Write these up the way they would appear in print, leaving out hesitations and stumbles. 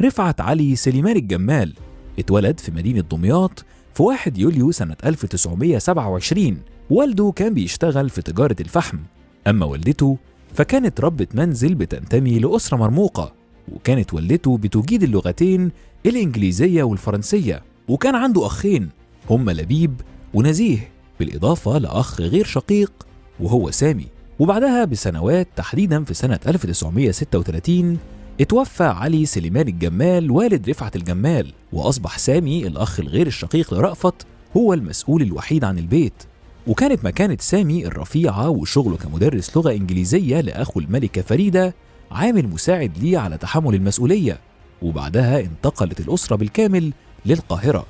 رفعت علي سليمان الجمال اتولد في مدينة دمياط في 1 يوليو سنة 1927. والده كان بيشتغل في تجارة الفحم، أما والدته فكانت ربة منزل بتنتمي لأسرة مرموقة، وكانت والدته بتجيد اللغتين الإنجليزية والفرنسية. وكان عنده أخين هما لبيب ونزيه، بالإضافة لأخ غير شقيق وهو سامي. وبعدها بسنوات، تحديدا في سنة 1936، اتوفى علي سليمان الجمال والد رفعت الجمال، وأصبح سامي الأخ الغير الشقيق لرأفت هو المسؤول الوحيد عن البيت. وكانت مكانة سامي الرفيعة وشغله كمدرس لغة إنجليزية لأخو الملكة فريدة عامل مساعد ليه على تحمل المسؤولية. وبعدها انتقلت الأسرة بالكامل للقاهرة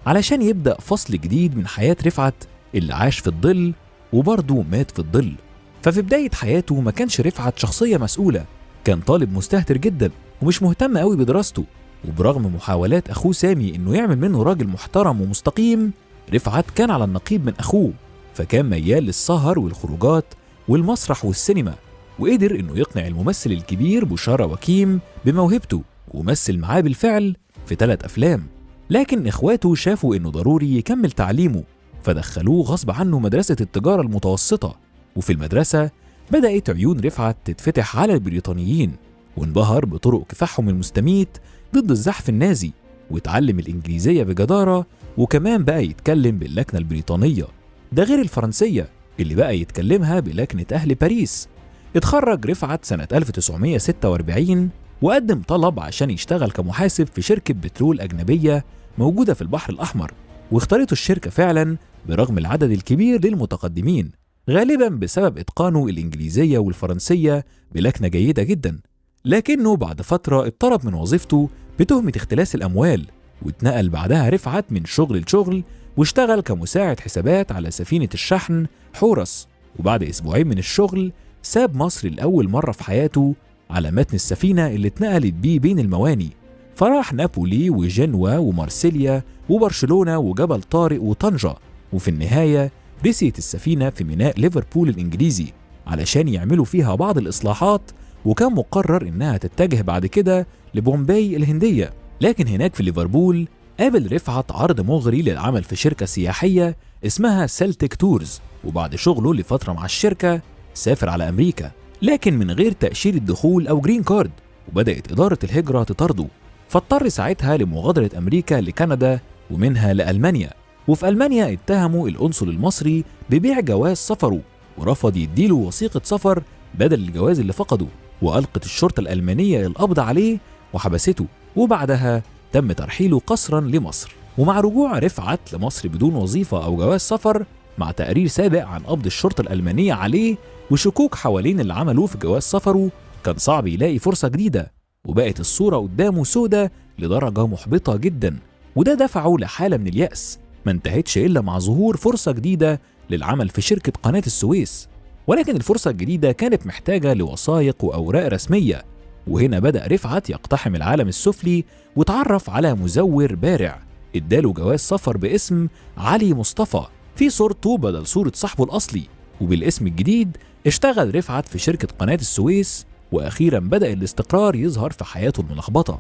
علشان يبدأ فصل جديد من حياة رفعت اللي عاش في الظل وبرضه مات في الظل. ففي بداية حياته ما كانش رفعت شخصية مسؤولة، كان طالب مستهتر جدا ومش مهتم قوي بدراسته. وبرغم محاولات أخوه سامي إنه يعمل منه راجل محترم ومستقيم، رفعت كان على النقيض من أخوه، فكان ميال للسهر والخروجات والمسرح والسينما. وقدر إنه يقنع الممثل الكبير بشارة وكيم بموهبته، ومثل معاه بالفعل في 3 أفلام. لكن إخواته شافوا إنه ضروري يكمل تعليمه، فدخلوه غصب عنه مدرسة التجارة المتوسطة. وفي المدرسة بدأت عيون رفعت تتفتح على البريطانيين، وانبهر بطرق كفاحهم المستميت ضد الزحف النازي، واتعلم الإنجليزية بجدارة، وكمان بقى يتكلم باللكنة البريطانية، ده غير الفرنسية اللي بقى يتكلمها بلكنة أهل باريس. اتخرج رفعت سنة 1946 وقدم طلب عشان يشتغل كمحاسب في شركة بترول أجنبية موجودة في البحر الأحمر، واختارته الشركة فعلا برغم العدد الكبير للمتقدمين، غالبا بسبب إتقانه الإنجليزية والفرنسية بلكنة جيدة جدا. لكنه بعد فترة اتطرد من وظيفته بتهمة اختلاس الأموال، واتنقل بعدها رفعت من شغل لشغل، واشتغل كمساعد حسابات على سفينة الشحن حورس. وبعد أسبوعين من الشغل ساب مصر لأول مرة في حياته على متن السفينة اللي اتنقلت بيه بين المواني، فراح نابولي وجنوة ومارسيليا وبرشلونة وجبل طارق وطنجة. وفي النهاية رسيت السفينة في ميناء ليفربول الإنجليزي علشان يعملوا فيها بعض الإصلاحات، وكان مقرر إنها تتجه بعد كده لبومباي الهندية. لكن هناك في ليفربول قابل رفعت عرض مغري للعمل في شركة سياحية اسمها سلتك تورز، وبعد شغله لفترة مع الشركة سافر على أمريكا، لكن من غير تأشيرة دخول أو جرين كارد، وبدأت إدارة الهجرة تطارده، فاضطر ساعتها لمغادرة أمريكا لكندا ومنها لألمانيا. وفي ألمانيا اتهموا القنصل المصري ببيع جواز سفره، ورفض يديله وثيقة سفر بدل الجواز اللي فقده، وألقت الشرطة الألمانية القبض عليه وحبسته، وبعدها تم ترحيله قسرا لمصر. ومع رجوع رفعت لمصر بدون وظيفة أو جواز سفر، مع تقرير سابق عن قبض الشرطة الألمانية عليه وشكوك حوالين اللي عملوه في جواز سفره، كان صعب يلاقي فرصة جديدة، وبقت الصورة قدامه سودة لدرجة محبطة جدا. وده دفعه لحالة من اليأس ما انتهتش إلا مع ظهور فرصة جديدة للعمل في شركة قناة السويس. ولكن الفرصة الجديدة كانت محتاجة لوثائق وأوراق رسمية، وهنا بدأ رفعت يقتحم العالم السفلي وتعرف على مزور بارع اداله جواز سفر باسم علي مصطفى في صورته بدل صورة صاحبه الأصلي. وبالاسم الجديد اشتغل رفعت في شركة قناة السويس، وأخيرا بدأ الاستقرار يظهر في حياته الملخبطة.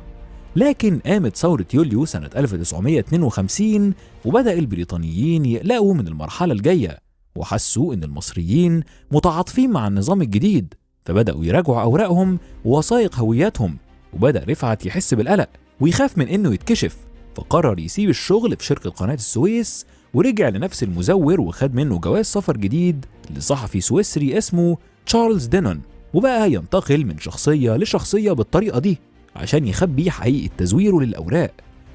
لكن قامت ثورة يوليو سنة 1952 وبدأ البريطانيين يقلقوا من المرحلة الجاية، وحسوا إن المصريين متعاطفين مع النظام الجديد، فبدأوا يراجعوا أوراقهم ووثائق هوياتهم. وبدأ رفعت يحس بالقلق ويخاف من إنه يتكشف، فقرر يسيب الشغل في شركة قناة السويس ورجع لنفس المزور وخد منه جواز سفر جديد لصحفي سويسري اسمه تشارلز دينون، وبقى ينتقل من شخصية لشخصية بالطريقة دي عشان يخبي حقيقة تزويره للأوراق.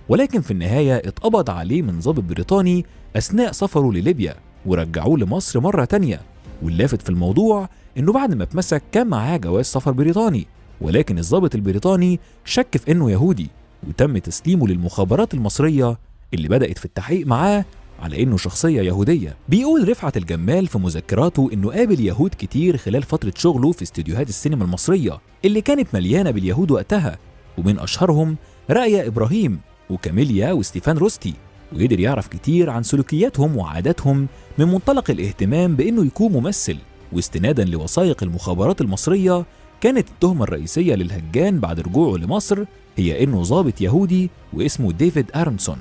ولكن في النهاية اتقبض عليه من ضابط بريطاني أثناء سفره لليبيا ورجعوه لمصر مرة تانية. واللافت في الموضوع إنه بعد ما اتمسك كان معاه جواز سفر بريطاني، ولكن الضابط البريطاني شك في إنه يهودي، وتم تسليمه للمخابرات المصرية اللي بدأت في التحقيق معاه على إنه شخصية يهودية. بيقول رفعت الجمال في مذكراته إنه قابل يهود كتير خلال فترة شغله في استديوهات السينما المصرية اللي كانت مليانة باليهود وقتها، ومن أشهرهم رأي إبراهيم وكاميليا وستيفان روستي، وقدر يعرف كتير عن سلوكياتهم وعاداتهم من منطلق الاهتمام بإنه يكون ممثل. واستنادا لوثائق المخابرات المصرية، كانت التهمة الرئيسية للهجان بعد رجوعه لمصر هي إنه ضابط يهودي واسمه ديفيد أرنسون،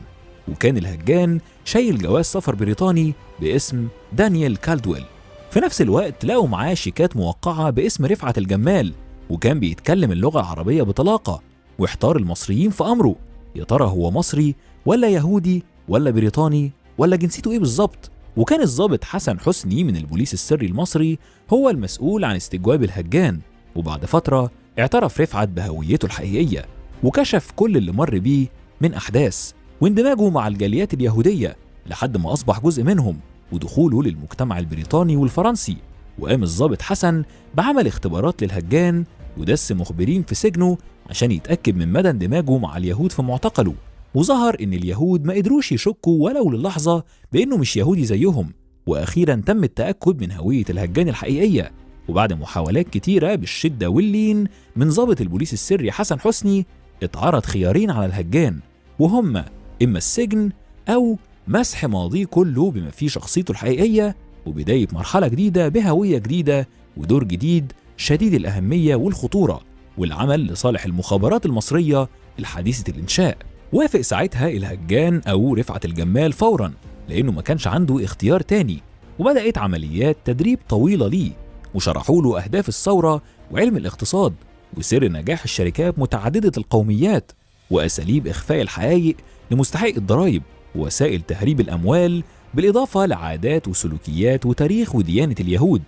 وكان الهجان شايل جواز سفر بريطاني باسم دانيال كالدويل. في نفس الوقت لقوا معاه شيكات موقعة باسم رفعت الجمال، وكان بيتكلم اللغة العربية بطلاقة. واحتار المصريين في أمره، يا ترى هو مصري ولا يهودي ولا بريطاني ولا جنسيته إيه بالظبط؟ وكان الضابط حسن حسني من البوليس السري المصري هو المسؤول عن استجواب الهجان. وبعد فترة اعترف رفعت بهويته الحقيقية، وكشف كل اللي مر بيه من أحداث واندماجه مع الجاليات اليهودية لحد ما أصبح جزء منهم، ودخوله للمجتمع البريطاني والفرنسي. وقام الضابط حسن بعمل اختبارات للهجان ودس مخبرين في سجنه عشان يتأكد من مدى اندماجه مع اليهود في معتقله. وظهر إن اليهود ما قدروش يشكوا ولو للحظة بإنه مش يهودي زيهم. وأخيرا تم التأكد من هوية الهجان الحقيقية، وبعد محاولات كتيرة بالشدة واللين من ضابط البوليس السري حسن حسني اتعرض خيارين على الهجان، وهم إما السجن أو مسح ماضيه كله بما فيه شخصيته الحقيقية، وبداية مرحلة جديدة بهوية جديدة ودور جديد شديد الأهمية والخطورة، والعمل لصالح المخابرات المصرية الحديثة الإنشاء. وافق ساعتها الهجان أو رفعت الجمال فوراً، لأنه ما كانش عنده اختيار تاني. وبدأت عمليات تدريب طويلة ليه، وشرحوا له أهداف الثورة وعلم الاقتصاد وسر نجاح الشركات متعددة القوميات وأساليب إخفاء الحقائق لمستحق الضرائب ووسائل تهريب الأموال، بالإضافة لعادات وسلوكيات وتاريخ وديانة اليهود.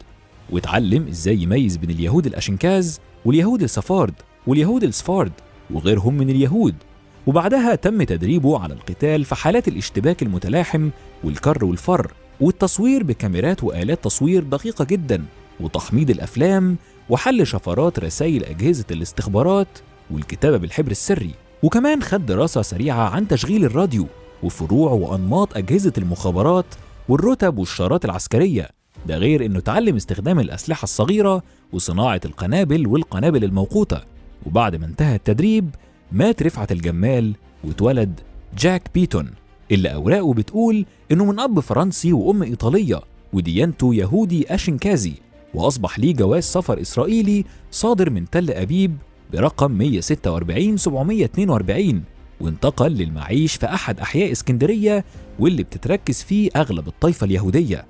واتعلم إزاي يميز بين اليهود الأشنكاز واليهود السفارد واليهود السفارد وغيرهم من اليهود. وبعدها تم تدريبه على القتال في حالات الاشتباك المتلاحم والكر والفر، والتصوير بكاميرات وآلات تصوير دقيقة جدا، وتحميض الأفلام، وحل شفرات رسائل أجهزة الاستخبارات، والكتابة بالحبر السري. وكمان خد دراسة سريعة عن تشغيل الراديو وفروع وأنماط أجهزة المخابرات والرتب والشارات العسكرية. ده غير إنه تعلم استخدام الأسلحة الصغيرة وصناعة القنابل والقنابل الموقوتة. وبعد ما انتهى التدريب مات رفعت الجمال واتولد جاك بيتون، اللي أوراقه بتقول إنه من أب فرنسي وأم إيطالية وديانته يهودي أشنكازي، وأصبح ليه جواز سفر إسرائيلي صادر من تل أبيب برقم 146742، وانتقل للمعيش في أحد أحياء اسكندرية واللي بتتركز فيه أغلب الطائفة اليهودية.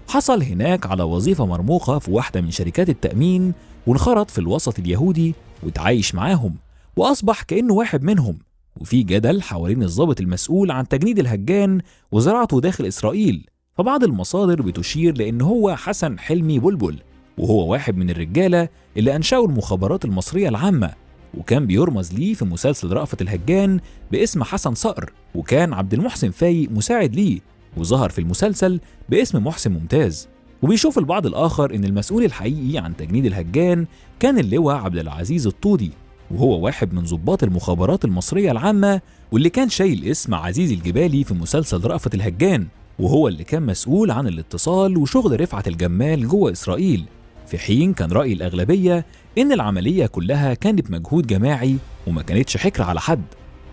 حصل هناك على وظيفة مرموقة في واحدة من شركات التأمين، وانخرط في الوسط اليهودي وتعايش معاهم وأصبح كأنه واحد منهم. وفي جدل حوالين الضابط المسؤول عن تجنيد الهجان وزراعته داخل إسرائيل، فبعض المصادر بتشير لأن هو حسن حلمي بلبل، وهو واحد من الرجالة اللي أنشأوا المخابرات المصرية العامة، وكان بيرمز ليه في مسلسل رأفت الهجان باسم حسن صقر، وكان عبد المحسن فايق مساعد ليه، وظهر في المسلسل باسم محسن ممتاز. وبيشوف البعض الآخر إن المسؤول الحقيقي عن تجنيد الهجان كان اللواء عبد العزيز الطودي، وهو واحد من ضباط المخابرات المصرية العامة، واللي كان شايل اسم عزيز الجبالي في مسلسل رأفت الهجان، وهو اللي كان مسؤول عن الاتصال وشغل رفعت الجمال جوه إسرائيل. في حين كان رأي الأغلبية إن العملية كلها كانت مجهود جماعي وما كانتش حكر على حد.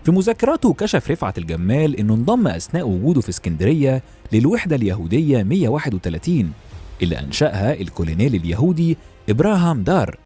في مذكراته كشف رفعت الجمال إنه انضم أثناء وجوده في اسكندرية للوحدة اليهودية 131 اللي أنشأها الكولونيل اليهودي إبراهام دار،